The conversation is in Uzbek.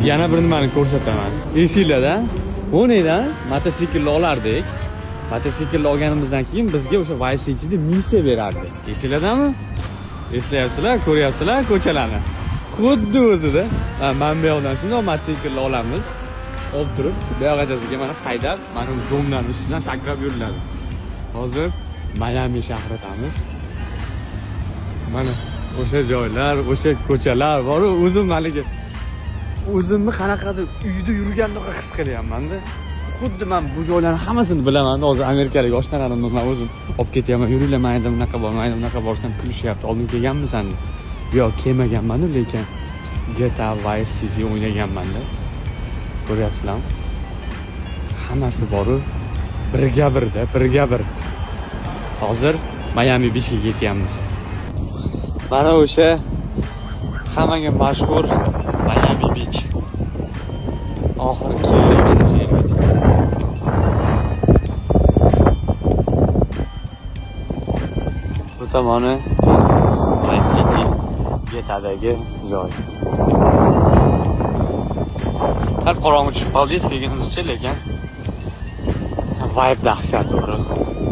yana bir nimani ko'rsataman. Esinglarda, o'naydan mototsiklni olardik. Mototsiklni olganimizdan keyin bizga o'sha Vice City'da missiya berardi. Esinglardami? Eslayapsizlar, ko'ryapsizlar ko'chalarni. Xuddi o'zida. Men bu yoqdan shunday mototsiklni olamiz. Olib turib, bu yoqachasiga mana haydab, mana domlarning ustidan sakrab yuriladi. Hozir Miami shahridamiz. Mana o'sha joylar, o'sha ko'chalar bor, o'zim haligi o'zimni qanaqadir uyda yurgandek his qilyapman-da. Xuddi men bu joylarning hammasini bilaman. Hozir amerikalik oshnalarimni men o'zim olib ketyapman. Yuringlar, mayda bunaqa bor, mayda bunaqa borishdan kulishyapti. Oldin kelganmisan? Yo'q, kelmaganman, lekin GTA Vice City o'ynaganman-da. Ko'ryapsizlarmi? Hammasi bor-ku. Birga bir. Hozir Miami Beachga ketyapmiz. Mana o'sha hammaga mashhur Miami Beach. Oxiri keldik mana shu yergacha. Bu tomoni Vice City GTA'dagi joy. Sal qorong'i tushib qoldi, kelganimizcha, lekin vibe dahshat bo'ldi.